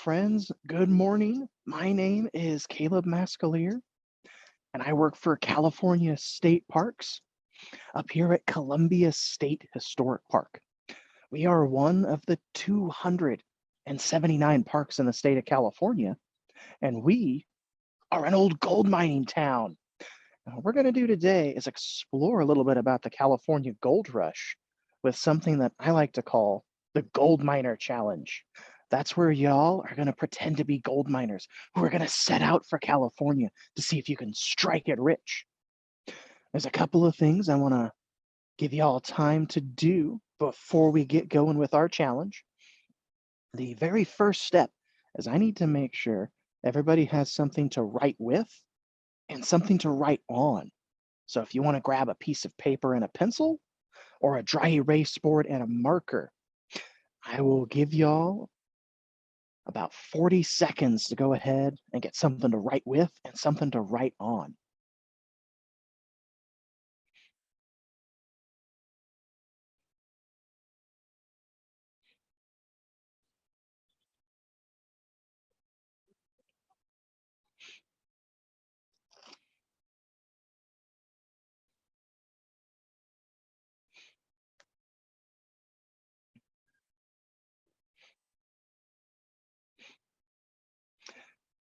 friends. Good morning. My name is Caleb Mascalier, and I work for California State Parks up here at Columbia State Historic Park. We are one of the 279 parks in the state of California, and we are an old gold mining town. And what we're going to do today is explore a little bit about the California Gold Rush with something that I like to call the Gold Miner Challenge. That's where y'all are going to pretend to be gold miners who are going to set out for California to see if you can strike it rich. There's a couple of things I want to give y'all time to do before we get going with our challenge. The very first step is I need to make sure everybody has something to write with and something to write on. So if you want to grab a piece of paper and a pencil or a dry erase board and a marker, I will give y'all about 40 seconds to go ahead and get something to write with and something to write on.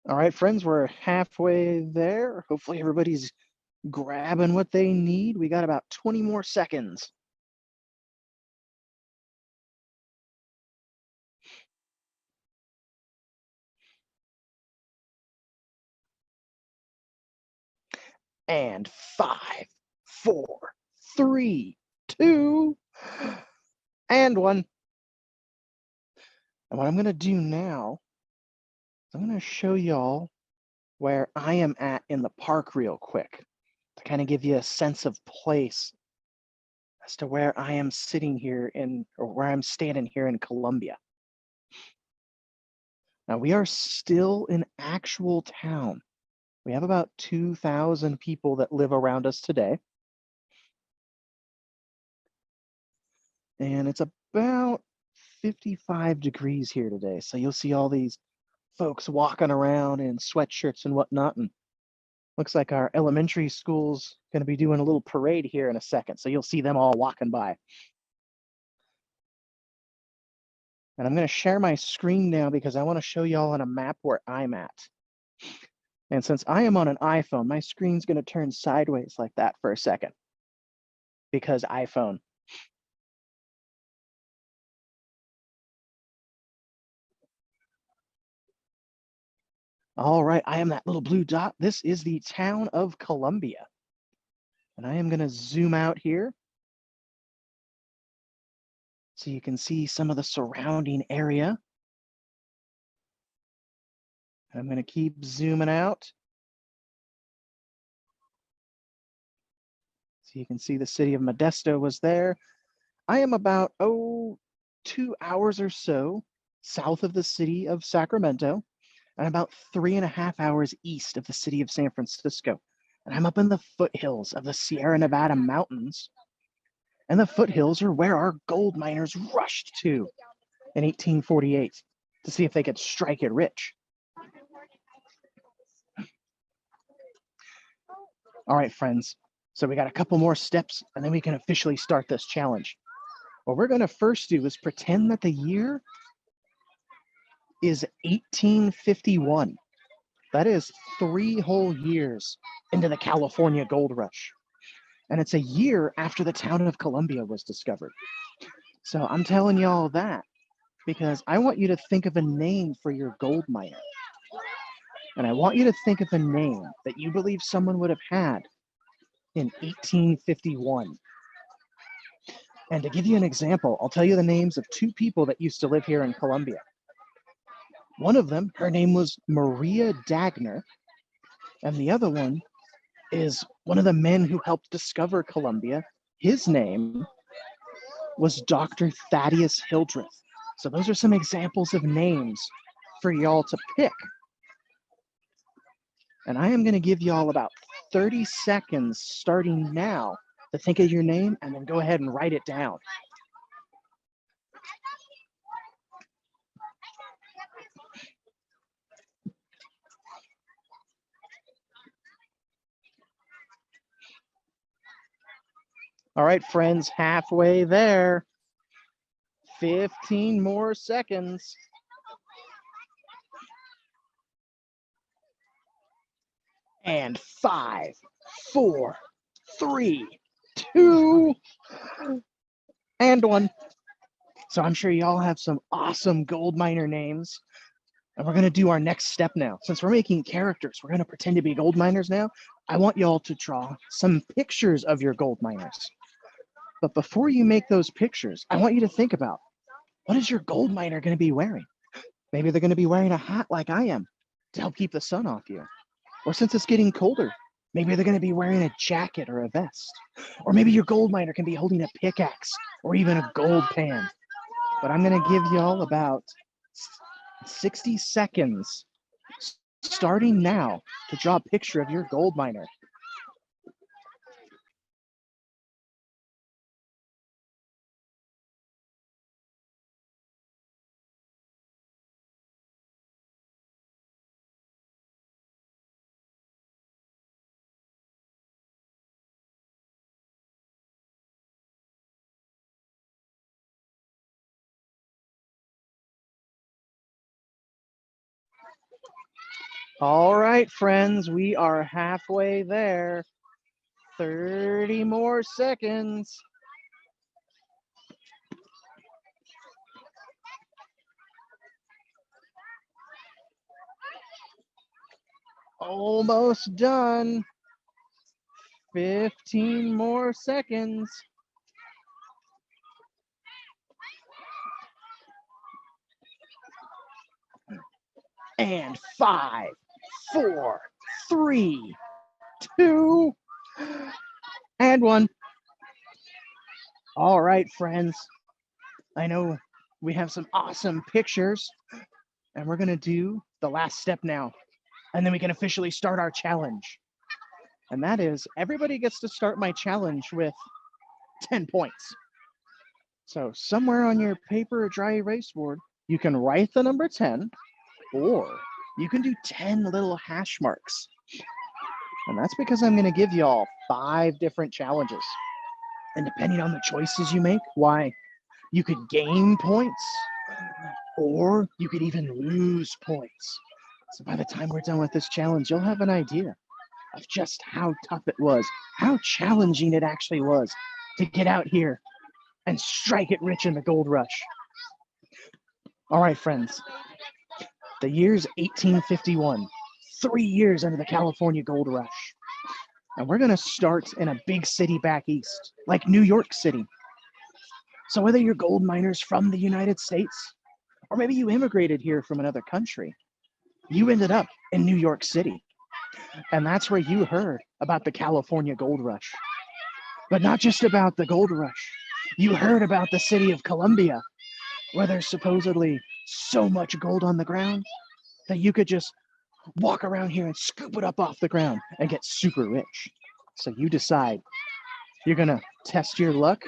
All right, friends, we're halfway there. Hopefully everybody's grabbing what they need. We got about 20 more seconds. And 5, 4, 3, 2, and 1. And what I'm going to do now is I'm going to show y'all where I am at in the park real quick to kind of give you a sense of place as to where I am sitting here or where I'm standing here in Columbia. Now we are still an actual town. We have about 2,000 people that live around us today. And it's about 55 degrees here today. So you'll see all these folks walking around in sweatshirts and whatnot. And looks like our elementary school's going to be doing a little parade here in a second. So you'll see them all walking by. And I'm going to share my screen now because I want to show y'all on a map where I'm at. And since I am on an iPhone, my screen's going to turn sideways like that for a second because iPhone. All right, I am that little blue dot. This is the town of Columbia. And I am going to zoom out here so you can see some of the surrounding area. I'm going to keep zooming out so you can see the city of Modesto was there. I am about, 2 hours or so south of the city of Sacramento and about 3.5 hours east of the city of San Francisco. And I'm up in the foothills of the Sierra Nevada mountains. And the foothills are where our gold miners rushed to in 1848 to see if they could strike it rich. All right, friends. So we got a couple more steps and then we can officially start this challenge. What we're going to first do is pretend that the year is 1851. That is 3 whole years into the California Gold Rush. And it's a year after the town of Columbia was discovered. So I'm telling y'all that because I want you to think of a name for your gold miner. And I want you to think of a name that you believe someone would have had in 1851. And to give you an example, I'll tell you the names of 2 people that used to live here in Columbia. One of them, her name was Maria Dagner, and the other one is one of the men who helped discover Columbia. His name was Dr. Thaddeus Hildreth. So those are some examples of names for y'all to pick. And I am going to give y'all about 30 seconds starting now to think of your name and then go ahead and write it down. All right, friends, halfway there. 15 more seconds. And 5, 4, 3, 2, and 1. So I'm sure y'all have some awesome gold miner names. And we're going to do our next step now. Since we're making characters, we're going to pretend to be gold miners now. I want y'all to draw some pictures of your gold miners. But before you make those pictures, I want you to think about, what is your gold miner going to be wearing? Maybe they're going to be wearing a hat like I am to help keep the sun off you. Or since it's getting colder, maybe they're going to be wearing a jacket or a vest. Or maybe your gold miner can be holding a pickaxe or even a gold pan. But I'm going to give y'all about 60 seconds starting now to draw a picture of your gold miner. All right, friends, we are halfway there. 30 more seconds. Almost done. 15 more seconds. And 5, 4, 3, 2, and 1. All right, friends. I know we have some awesome pictures, and we're going to do the last step now. And then we can officially start our challenge. And that is, everybody gets to start my challenge with 10 points. So somewhere on your paper or dry erase board, you can write the number 10, or you can do 10 little hash marks. And that's because I'm going to give you all 5 different challenges. And depending on the choices you make, why, you could gain points, or you could even lose points. So by the time we're done with this challenge, you'll have an idea of just how tough it was, how challenging it actually was to get out here and strike it rich in the gold rush. All right, friends, the year's 1851, 3 years under the California gold rush. And we're going to start in a big city back east, like New York City. So whether you're gold miners from the United States, or maybe you immigrated here from another country, you ended up in New York City. And that's where you heard about the California gold rush. But not just about the gold rush. You heard about the city of Columbia, where there's supposedly so much gold on the ground that you could just walk around here and scoop it up off the ground and get super rich. So you decide you're going to test your luck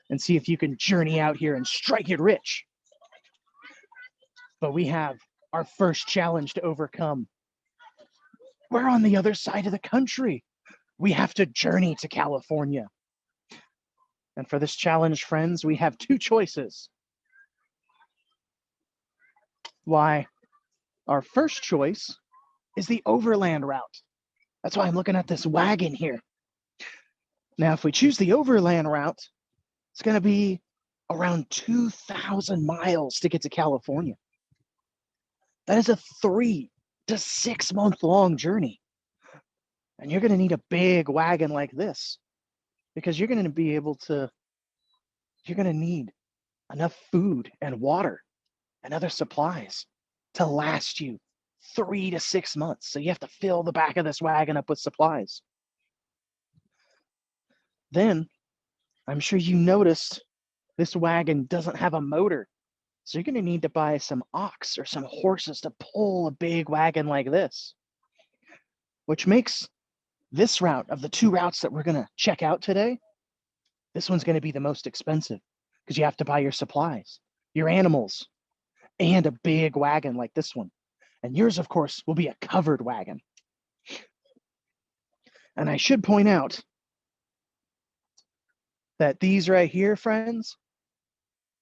and see if you can journey out here and strike it rich. But we have our first challenge to overcome. We're on the other side of the country. We have to journey to California. And for this challenge, friends, we have 2 choices. Why, our first choice is the overland route. That's why I'm looking at this wagon here. Now, if we choose the overland route, it's going to be around 2,000 miles to get to California. That is a 3 to 6 month long journey. And you're going to need a big wagon like this because you're going to need enough food and water and other supplies to last you 3 to 6 months. So you have to fill the back of this wagon up with supplies. Then, I'm sure you noticed this wagon doesn't have a motor. So you're going to need to buy some ox or some horses to pull a big wagon like this, which makes this route of the 2 routes that we're going to check out today, this one's going to be the most expensive because you have to buy your supplies, your animals, and a big wagon like this one. And yours, of course, will be a covered wagon. And I should point out that these right here, friends,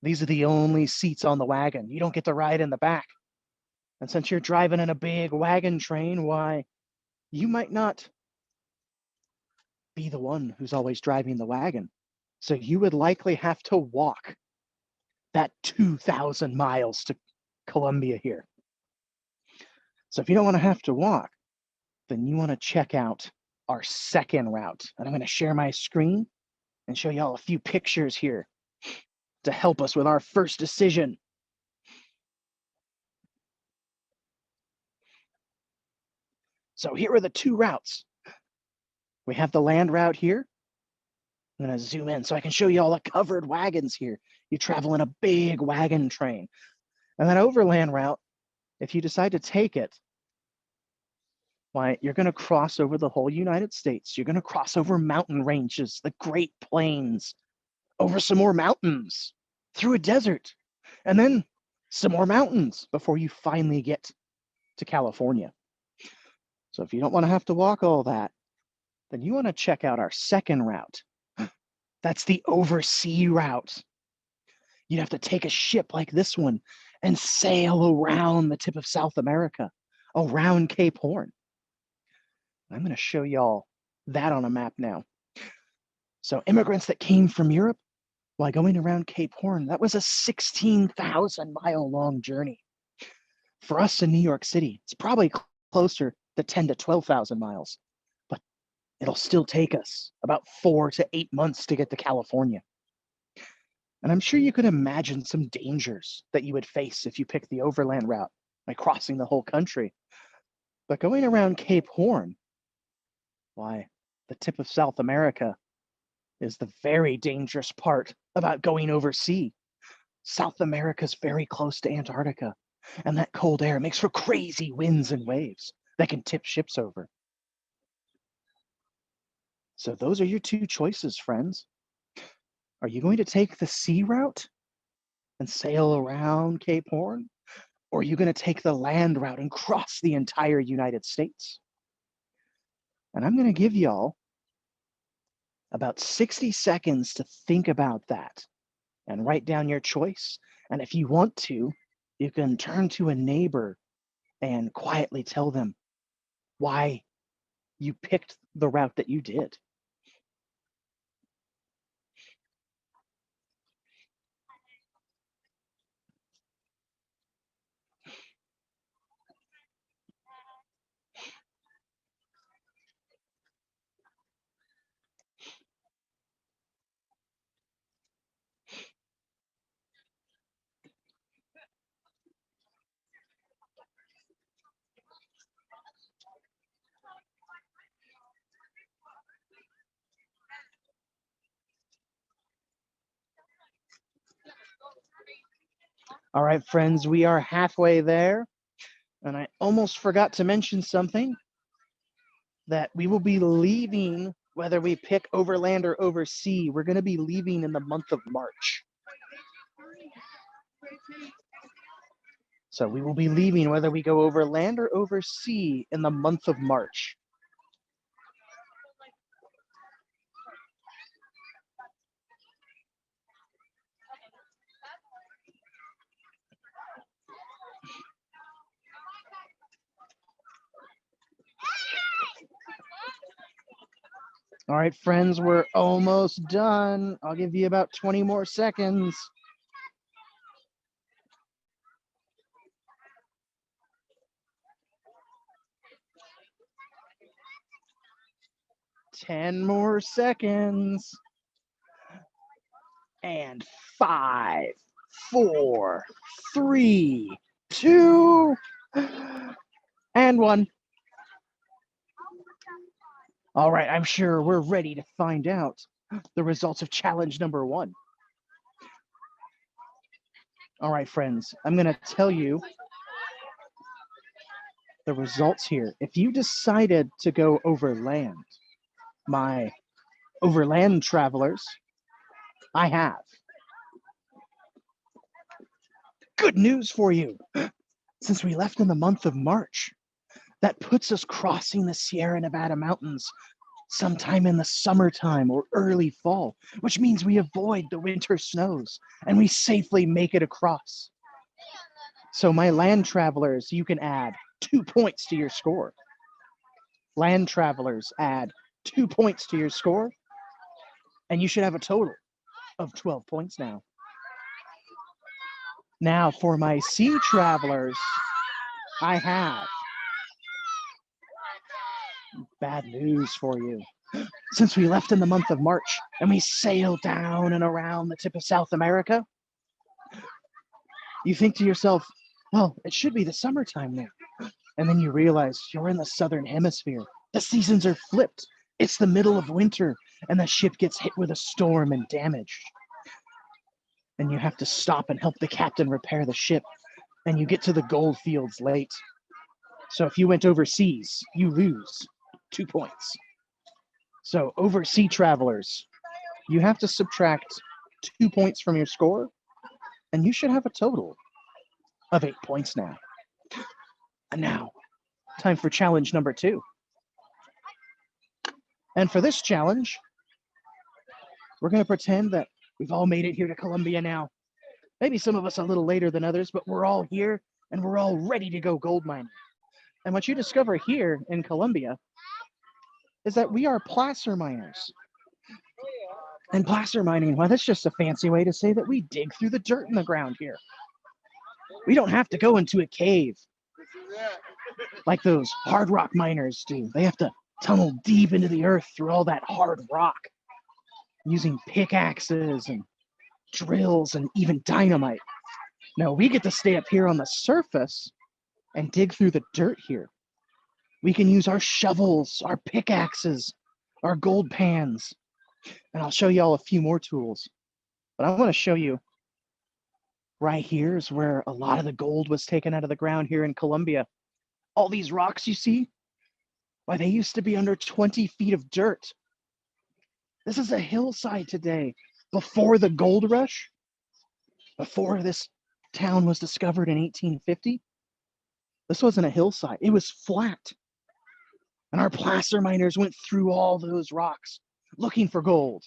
these are the only seats on the wagon. You don't get to ride in the back. And since you're driving in a big wagon train, why, you might not be the one who's always driving the wagon. So you would likely have to walk that 2,000 miles to Columbia here. So if you don't want to have to walk, then you want to check out our second route. And I'm going to share my screen and show y'all a few pictures here to help us with our first decision. So here are the two routes. We have the land route here. I'm going to zoom in so I can show you all the covered wagons here. You travel in a big wagon train. And that overland route, if you decide to take it, why, you're going to cross over the whole United States. You're going to cross over mountain ranges, the Great Plains, over some more mountains, through a desert, and then some more mountains before you finally get to California. So if you don't want to have to walk all that, then you want to check out our second route. That's the oversea route. You'd have to take a ship like this one and sail around the tip of South America, around Cape Horn. I'm going to show y'all that on a map now. So immigrants that came from Europe while going around Cape Horn, that was a 16,000-mile long journey. For us in New York City, it's probably closer to 10 to 12,000 miles, but it'll still take us about 4 to 8 months to get to California. And I'm sure you could imagine some dangers that you would face if you picked the overland route by crossing the whole country. But going around Cape Horn, why, the tip of South America is the very dangerous part about going overseas. South America's very close to Antarctica, and that cold air makes for crazy winds and waves that can tip ships over. So those are your two choices, friends. Are you going to take the sea route and sail around Cape Horn? Or are you going to take the land route and cross the entire United States? And I'm going to give y'all about 60 seconds to think about that and write down your choice. And if you want to, you can turn to a neighbor and quietly tell them why you picked the route that you did. All right, friends, we are halfway there. And I almost forgot to mention something, that we will be leaving, whether we pick overland or oversea, we're going to be leaving in the month of March. So we will be leaving whether we go overland or oversea in the month of March. All right, friends, we're almost done. I'll give you about 20 more seconds. Ten more seconds. And 5, 4, 3, 2, and 1. All right, I'm sure we're ready to find out the results of challenge number 1. All right, friends, I'm going to tell you the results here. If you decided to go overland, my overland travelers, I have good news for you. Since we left in the month of March, that puts us crossing the Sierra Nevada mountains sometime in the summertime or early fall, which means we avoid the winter snows and we safely make it across. So, my land travelers, you can add 2 points to your score. Land travelers add 2 points to your score, and you should have a total of 12 points now. Now, for my sea travelers, I have bad news for you. Since we left in the month of March and we sailed down and around the tip of South America, you think to yourself, well, it should be the summertime now. And then you realize you're in the southern hemisphere. The seasons are flipped. It's the middle of winter, and the ship gets hit with a storm and damaged. And you have to stop and help the captain repair the ship, and you get to the gold fields late. So if you went overseas, you lose 2 points. So overseas travelers, you have to subtract 2 points from your score, and you should have a total of 8 points now. And now, time for challenge number 2. And for this challenge, we're going to pretend that we've all made it here to Colombia now. Maybe some of us a little later than others, but we're all here and we're all ready to go gold mining. And what you discover here in Colombia is that we are placer miners. And placer mining, well, that's just a fancy way to say that we dig through the dirt in the ground here. We don't have to go into a cave like those hard rock miners do. They have to tunnel deep into the earth through all that hard rock using pickaxes and drills and even dynamite. No, we get to stay up here on the surface and dig through the dirt here. We can use our shovels, our pickaxes, our gold pans, and I'll show you all a few more tools. But I want to show you right here is where a lot of the gold was taken out of the ground here in Colombia. All these rocks you see, why they used to be under 20 feet of dirt. This is a hillside today. Before the gold rush, before this town was discovered in 1850, this wasn't a hillside, it was flat. And our placer miners went through all those rocks looking for gold.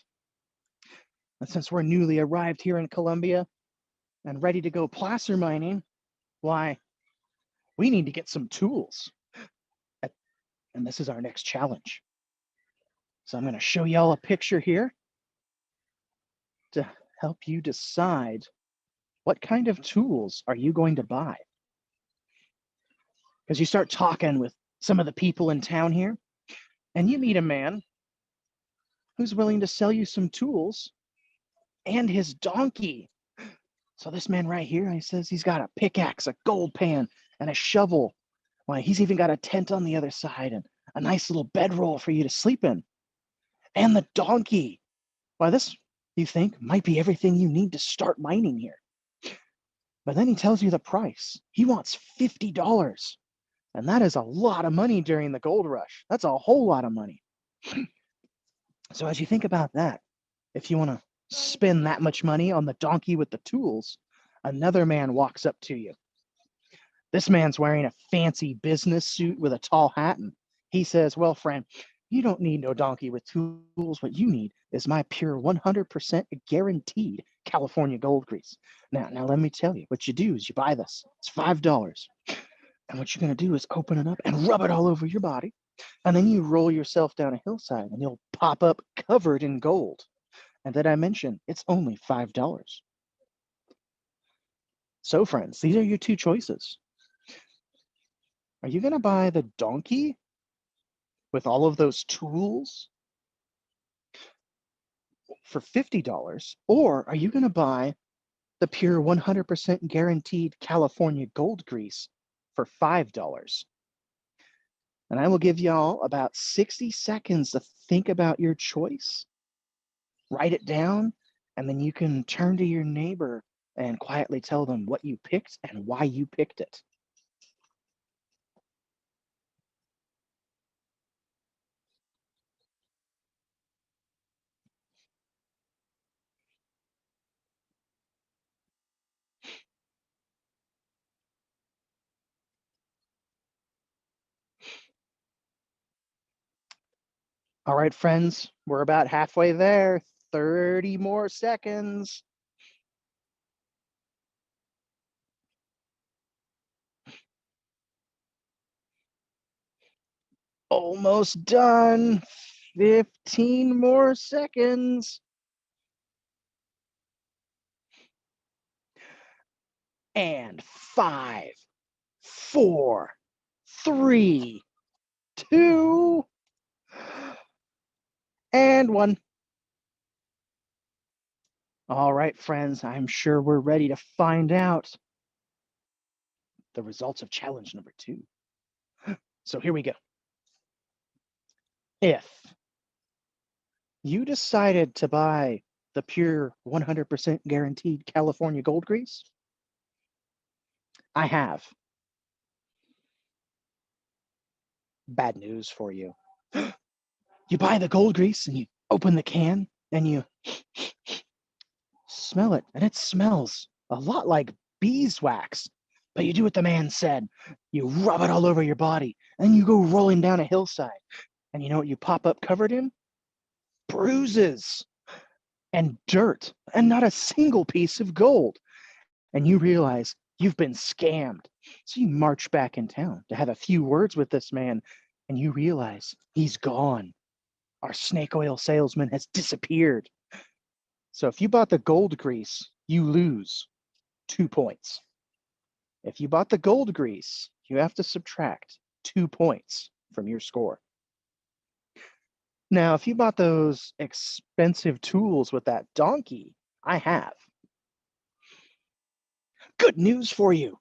And since we're newly arrived here in Colombia and ready to go placer mining, why, we need to get some tools. And this is our next challenge. So I'm going to show y'all a picture here to help you decide what kind of tools are you going to buy. Because you start talking with some of the people in town here, and you meet a man who's willing to sell you some tools and his donkey. So this man right here, he says he's got a pickaxe, a gold pan, and a shovel. Why, he's even got a tent on the other side and a nice little bedroll for you to sleep in. And the donkey. Why, this, you think, might be everything you need to start mining here. But then he tells you the price. He wants $50. And that is a lot of money during the gold rush. That's a whole lot of money. So as you think about that, if you want to spend that much money on the donkey with the tools, another man walks up to you. This man's wearing a fancy business suit with a tall hat, and he says, well, friend, you don't need no donkey with tools. What you need is my pure 100% guaranteed California gold grease. Now let me tell you, what you do is you buy this. It's $5. And what you're going to do is open it up and rub it all over your body. And then you roll yourself down a hillside and you'll pop up covered in gold. And did I mention it's only $5? So, friends, these are your two choices. Are you going to buy the donkey with all of those tools for $50? Or are you going to buy the pure 100% guaranteed California gold grease for $5? And I will give y'all about 60 seconds to think about your choice. Write it down, and then you can turn to your neighbor and quietly tell them what you picked and why you picked it. All right, friends, we're about halfway there. 30 more seconds. Almost done. 15 more seconds. And 5, 4, 3, 2, and 1. All right, friends, I'm sure we're ready to find out the results of challenge number 2. So here we go. If you decided to buy the pure 100% guaranteed California gold grease, I have bad news for you. You buy the gold grease and you open the can and you smell it, and it smells a lot like beeswax. But you do what the man said. You rub it all over your body, and you go rolling down a hillside. And you know what you pop up covered in? Bruises and dirt, and not a single piece of gold. And you realize you've been scammed. So you march back in town to have a few words with this man, and you realize he's gone. Our snake oil salesman has disappeared. So if you bought the gold grease, you lose 2 points. If you bought the gold grease, you have to subtract 2 points from your score. Now, if you bought those expensive tools with that donkey, I have good news for you.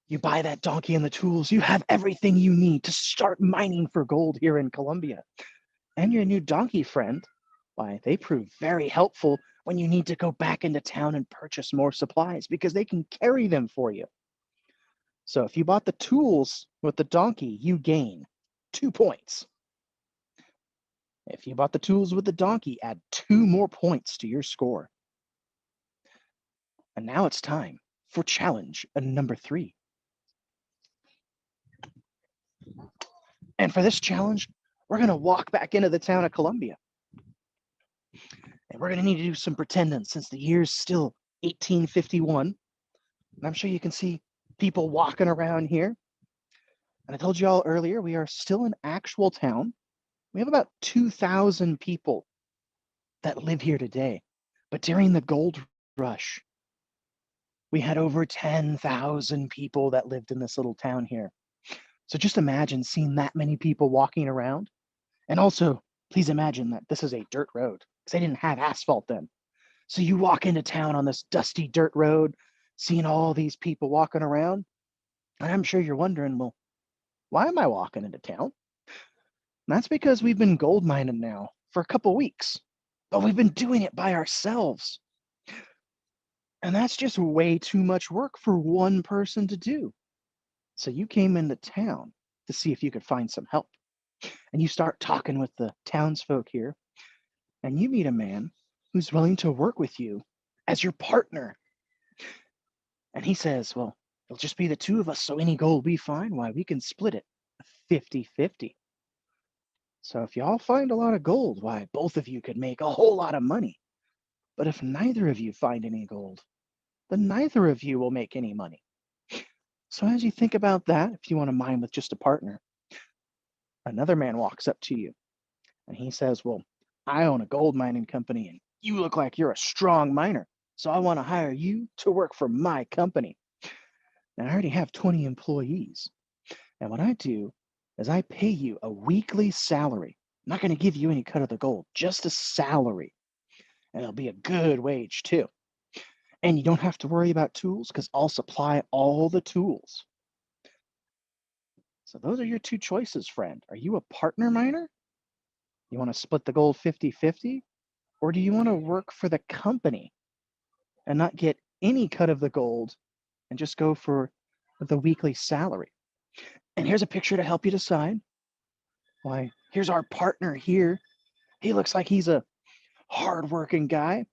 You buy that donkey and the tools, you have everything you need to start mining for gold here in Colombia. And your new donkey friend, why, they prove very helpful when you need to go back into town and purchase more supplies because they can carry them for you. So if you bought the tools with the donkey, you gain 2 points. If you bought the tools with the donkey, add 2 more points to your score. And now it's time for challenge number 3. And for this challenge, we're going to walk back into the town of Columbia. And we're going to need to do some pretending since the year's still 1851. And I'm sure you can see people walking around here. And I told you all earlier, we are still an actual town. We have about 2,000 people that live here today. But during the gold rush, we had over 10,000 people that lived in this little town here. So just imagine seeing that many people walking around. And also, please imagine that this is a dirt road because they didn't have asphalt then. So you walk into town on this dusty dirt road, seeing all these people walking around. And I'm sure you're wondering, well, why am I walking into town? And that's because we've been gold mining now for a couple weeks, but we've been doing it by ourselves. And that's just way too much work for one person to do. So you came into town to see if you could find some help. And you start talking with the townsfolk here, and you meet a man who's willing to work with you as your partner. And he says, well, it'll just be the two of us, so any gold we find, why, we can split it 50-50. So if y'all find a lot of gold, why, both of you could make a whole lot of money. But if neither of you find any gold, then neither of you will make any money. So as you think about that, if you want to mine with just a partner, another man walks up to you and he says, well, I own a gold mining company and you look like you're a strong miner. So I want to hire you to work for my company. Now I already have 20 employees. And what I do is I pay you a weekly salary. I'm not going to give you any cut of the gold, just a salary. And it'll be a good wage too. And you don't have to worry about tools because I'll supply all the tools. So those are your two choices, friend. Are you a partner miner? You want to split the gold 50-50? Or do you want to work for the company and not get any cut of the gold and just go for the weekly salary? And here's a picture to help you decide. Why, here's our partner here. He looks like he's a hardworking guy.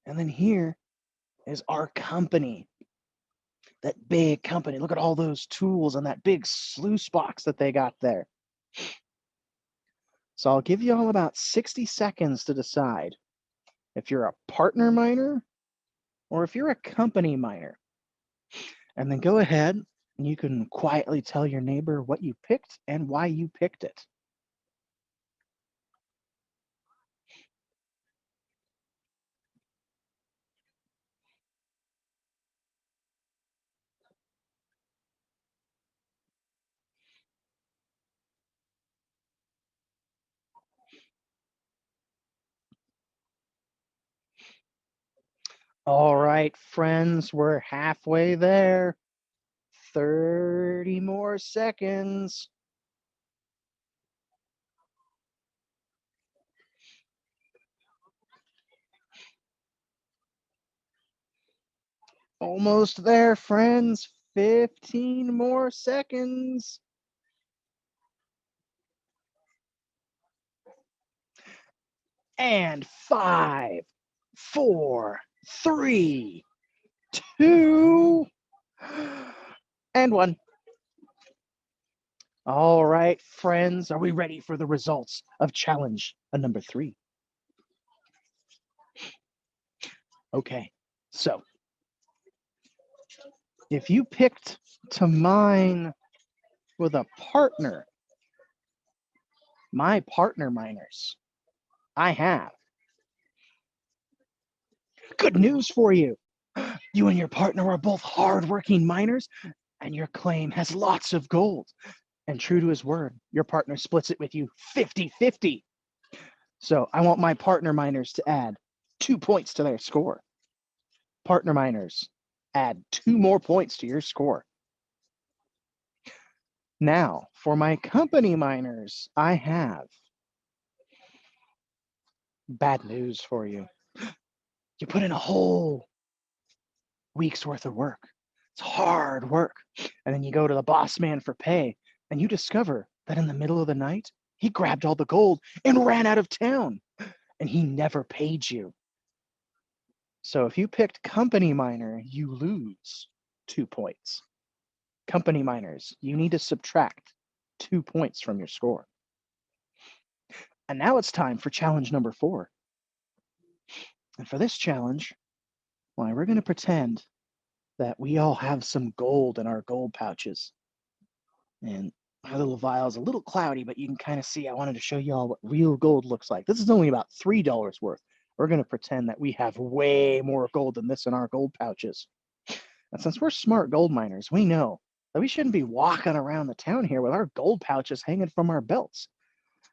And then here is our company, that big company. Look at all those tools and that big sluice box that they got there. So I'll give you all about 60 seconds to decide if you're a partner miner or if you're a company miner. And then go ahead and you can quietly tell your neighbor what you picked and why you picked it. All right, friends, we're halfway there. 30 more seconds. Almost there, friends. 15 more seconds. And 5, 4, 3, 2, and 1. All right, friends, are we ready for the results of challenge number 3? Okay, so if you picked to mine with a partner, my partner miners, I have good news for you. You and your partner are both hardworking miners, and your claim has lots of gold. And true to his word, your partner splits it with you 50-50. So I want my partner miners to add 2 points to their score. Partner miners, add 2 more points to your score. Now, for my company miners, I have bad news for you. You put in a whole week's worth of work. It's hard work. And then you go to the boss man for pay, and you discover that in the middle of the night, he grabbed all the gold and ran out of town, and he never paid you. So if you picked company miner, you lose 2 points. Company miners, you need to subtract 2 points from your score. And now it's time for challenge number 4. And for this challenge, well, we're going to pretend that we all have some gold in our gold pouches. And my little vial is a little cloudy, but you can kind of see I wanted to show you all what real gold looks like. This is only about $3 worth. We're going to pretend that we have way more gold than this in our gold pouches. And since we're smart gold miners, we know that we shouldn't be walking around the town here with our gold pouches hanging from our belts.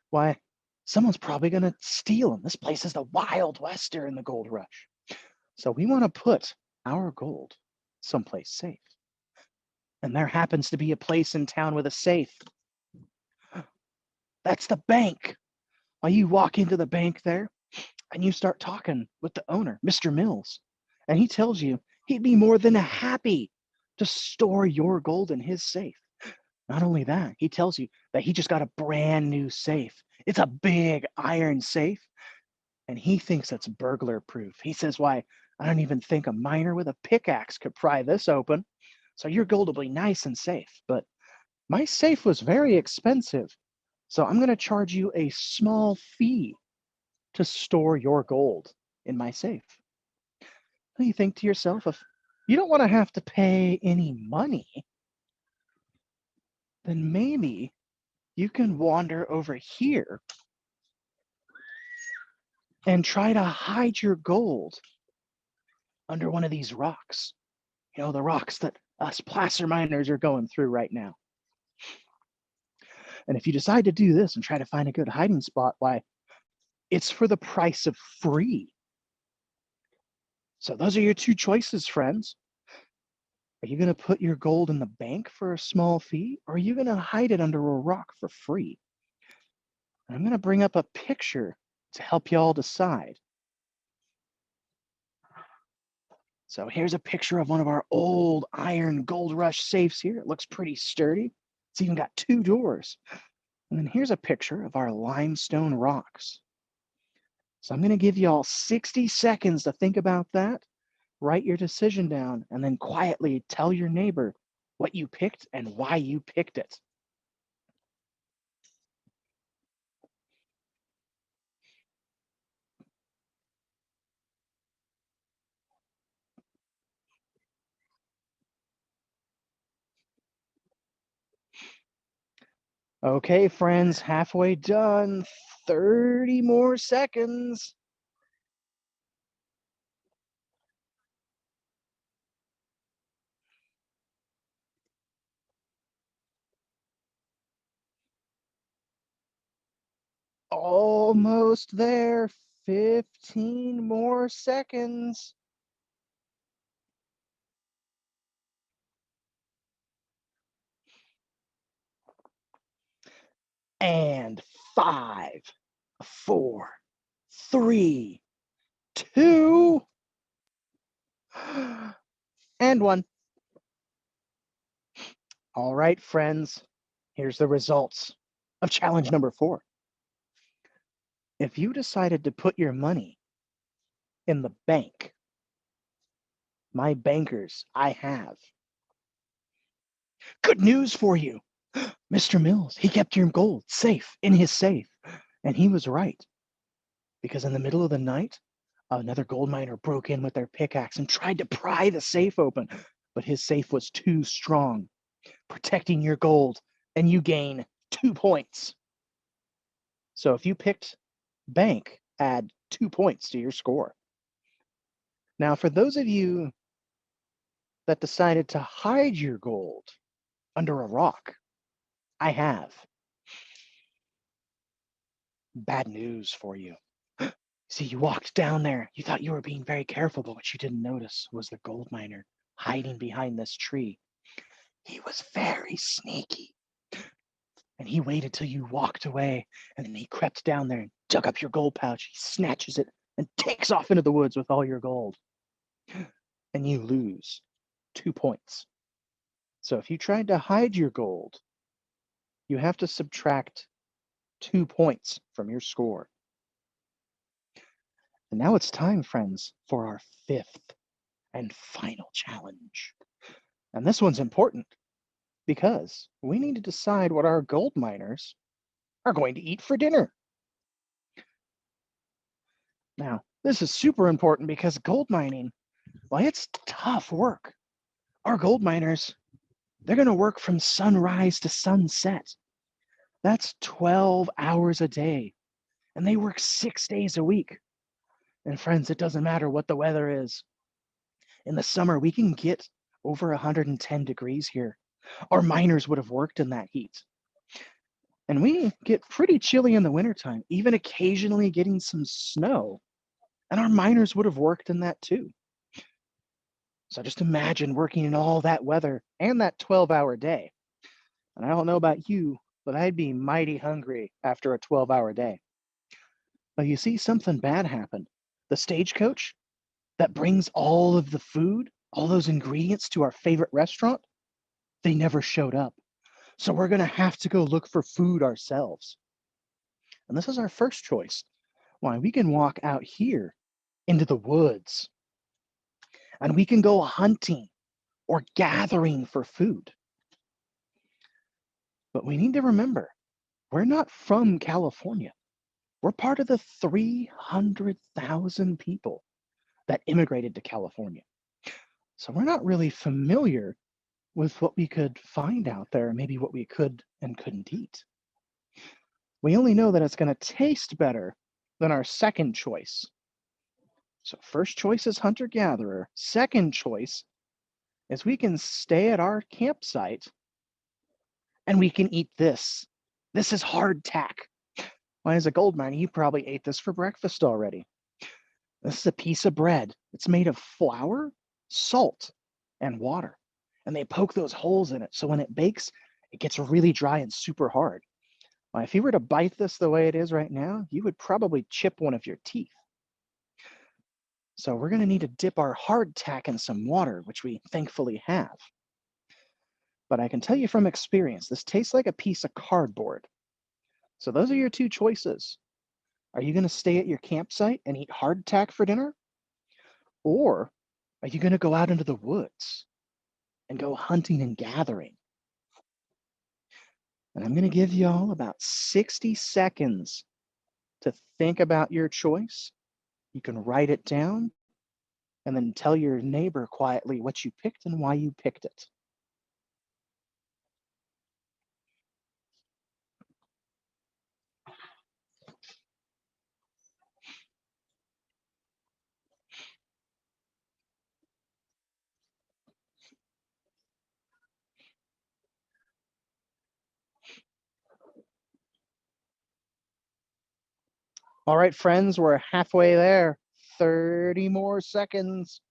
Why, someone's probably going to steal them. This place is the Wild West during the gold rush. So we want to put our gold someplace safe. And there happens to be a place in town with a safe. That's the bank. Well, you walk into the bank there and you start talking with the owner, Mr. Mills, and he tells you he'd be more than happy to store your gold in his safe. Not only that, he tells you that he just got a brand new safe. It's a big iron safe, and he thinks it's burglar proof. He says, why, I don't even think a miner with a pickaxe could pry this open. So your gold will be nice and safe. But my safe was very expensive. So I'm going to charge you a small fee to store your gold in my safe. And you think to yourself, if you don't want to have to pay any money, then maybe you can wander over here and try to hide your gold under one of these rocks. You know, the rocks that us placer miners are going through right now. And if you decide to do this and try to find a good hiding spot, why, it's for the price of free. So those are your 2 choices, friends. Are you going to put your gold in the bank for a small fee, or are you going to hide it under a rock for free? And I'm going to bring up a picture to help you all decide. So here's a picture of one of our old iron gold rush safes here. It looks pretty sturdy. It's even got 2 doors. And then here's a picture of our limestone rocks. So I'm going to give you all 60 seconds to think about that, write your decision down, and then quietly tell your neighbor what you picked and why you picked it. Okay, friends, halfway done. 30 more seconds. Almost there. 15 more seconds. And 5, 4, 3, 2, and 1. All right, friends, here's the results of challenge number 4. If you decided to put your money in the bank, my bankers, I have good news for you. Mr. Mills, he kept your gold safe in his safe. And he was right, because in the middle of the night, another gold miner broke in with their pickaxe and tried to pry the safe open, but his safe was too strong, protecting your gold, and you gain 2 points. So if you picked bank, add 2 points to your score. Now, for those of you that decided to hide your gold under a rock, I have bad news for you. See, you walked down there. You thought you were being very careful, but what you didn't notice was the gold miner hiding behind this tree. He was very sneaky. And he waited till you walked away, and then he crept down there and dug up your gold pouch. He snatches it and takes off into the woods with all your gold. And you lose 2 points. So if you tried to hide your gold, you have to subtract 2 points from your score. And now it's time, friends, for our 5th and final challenge. And this one's important because we need to decide what our gold miners are going to eat for dinner. Now, this is super important because gold mining, well, it's tough work. Our gold miners, they're going to work from sunrise to sunset. That's 12 hours a day, and they work 6 days a week. And friends, it doesn't matter what the weather is. In the summer, we can get over 110 degrees here. Our miners would have worked in that heat. And we get pretty chilly in the wintertime, even occasionally getting some snow. And our miners would have worked in that too. So just imagine working in all that weather and that 12-hour day. And I don't know about you, but I'd be mighty hungry after a 12-hour day. But you see, something bad happened. The stagecoach that brings all of the food, all those ingredients to our favorite restaurant, they never showed up. So we're going to have to go look for food ourselves. And this is our first choice. Why, we can walk out here into the woods and we can go hunting or gathering for food. But we need to remember, we're not from California. We're part of the 300,000 people that immigrated to California. So we're not really familiar with what we could find out there, maybe what we could and couldn't eat. We only know that it's going to taste better than our second choice. So first choice is hunter-gatherer. Second choice is we can stay at our campsite and we can eat this. This is hardtack. Well, as a gold miner, you probably ate this for breakfast already. This is a piece of bread. It's made of flour, salt, and water. And they poke those holes in it. So when it bakes, it gets really dry and super hard. Well, if you were to bite this the way it is right now, you would probably chip one of your teeth. So we're going to need to dip our hardtack in some water, which we thankfully have. But I can tell you from experience, this tastes like a piece of cardboard. So those are your two choices. Are you going to stay at your campsite and eat hardtack for dinner? Or are you going to go out into the woods and go hunting and gathering? And I'm going to give you all about 60 seconds to think about your choice. You can write it down and then tell your neighbor quietly what you picked and why you picked it. All right, friends, we're halfway there. 30 more seconds.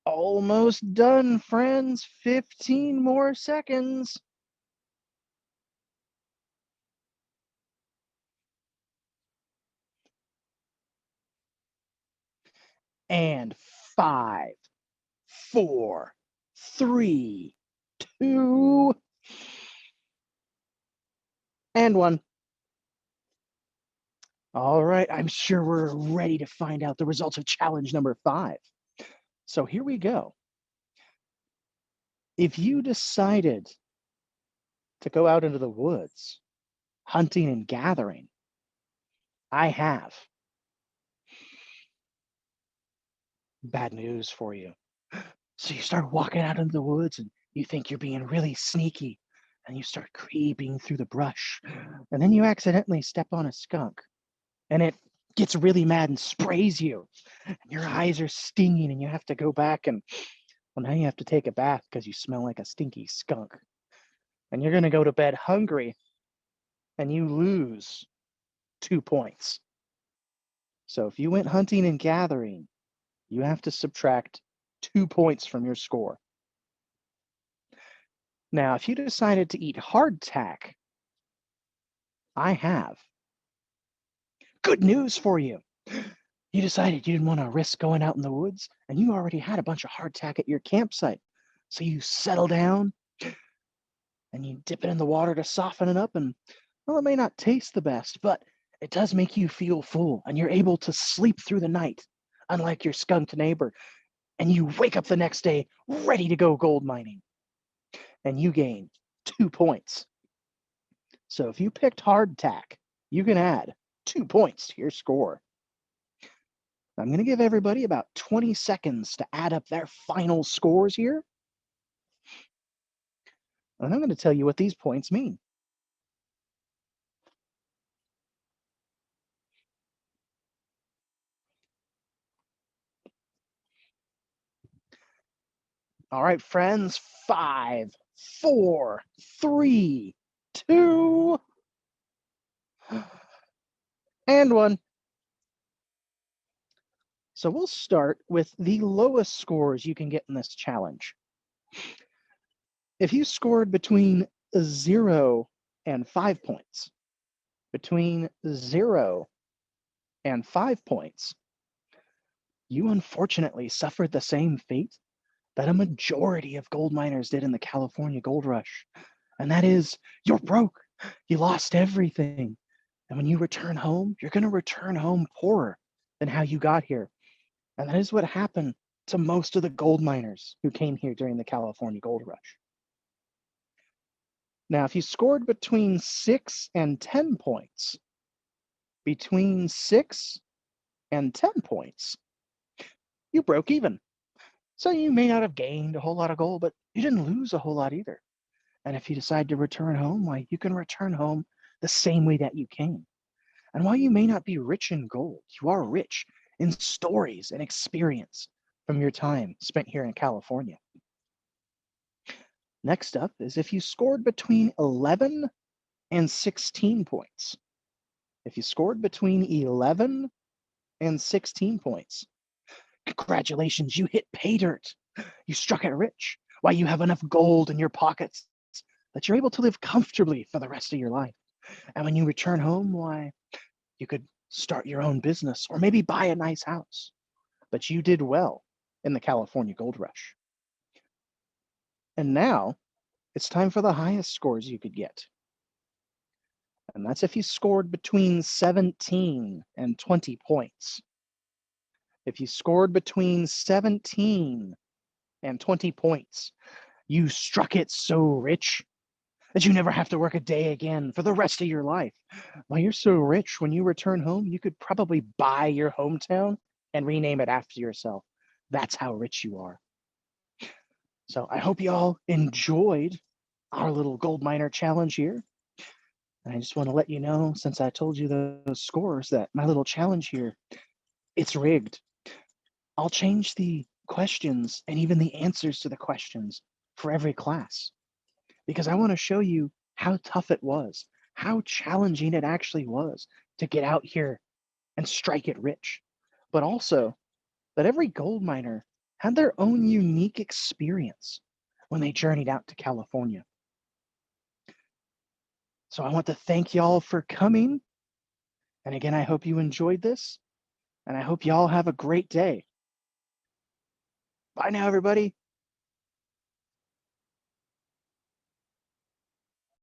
Almost done, friends. 15 more seconds. And 5, 4, 3, 2, and 1. All right, I'm sure we're ready to find out the results of challenge number 5. So here we go. If you decided to go out into the woods, hunting and gathering, I have bad news for you. So you start walking out into the woods and you think you're being really sneaky and you start creeping through the brush. And then you accidentally step on a skunk and it gets really mad and sprays you. And your eyes are stinging and you have to go back and, well, now you have to take a bath because you smell like a stinky skunk. And you're going to go to bed hungry and you lose 2 points. So if you went hunting and gathering, you have to subtract 2 points from your score. Now, if you decided to eat hardtack, I have good news for you. You decided you didn't want to risk going out in the woods, and you already had a bunch of hardtack at your campsite. So you settle down and you dip it in the water to soften it up, and well, it may not taste the best, but it does make you feel full, and you're able to sleep through the night, unlike your skunk neighbor. And you wake up the next day ready to go gold mining, and you gain 2 points. So if you picked hardtack, you can add 2 points to your score. I'm going to give everybody about 20 seconds to add up their final scores here. And I'm going to tell you what these points mean. All right, friends, 5, 4, 3, 2, and 1. So we'll start with the lowest scores you can get in this challenge. If you scored between 0 and 5 points, between 0 and 5 points, you unfortunately suffered the same fate that a majority of gold miners did in the California gold rush. And that is, you're broke. You lost everything. And when you return home, you're going to return home poorer than how you got here. And that is what happened to most of the gold miners who came here during the California gold rush. Now, if you scored between 6 and 10 points, between 6 and 10 points, you broke even. So you may not have gained a whole lot of gold, but you didn't lose a whole lot either. And if you decide to return home, why, you can return home the same way that you came. And while you may not be rich in gold, you are rich in stories and experience from your time spent here in California. Next up is if you scored between 11 and 16 points. If you scored between 11 and 16 points, congratulations, you hit pay dirt. You struck it rich. Why, you have enough gold in your pockets that you're able to live comfortably for the rest of your life. And when you return home, why, you could start your own business or maybe buy a nice house. But you did well in the California gold rush. And now it's time for the highest scores you could get. And that's if you scored between 17 and 20 points. If you scored between 17 and 20 points, you struck it so rich that you never have to work a day again for the rest of your life. Well, you're so rich, when you return home, you could probably buy your hometown and rename it after yourself. That's how rich you are. So I hope you all enjoyed our little gold miner challenge here. And I just want to let you know, since I told you those scores, that my little challenge here, it's rigged. I'll change the questions and even the answers to the questions for every class, because I want to show you how tough it was, how challenging it actually was to get out here and strike it rich, but also that every gold miner had their own unique experience when they journeyed out to California. So I want to thank y'all for coming. And again, I hope you enjoyed this, and I hope y'all have a great day. Bye now, everybody.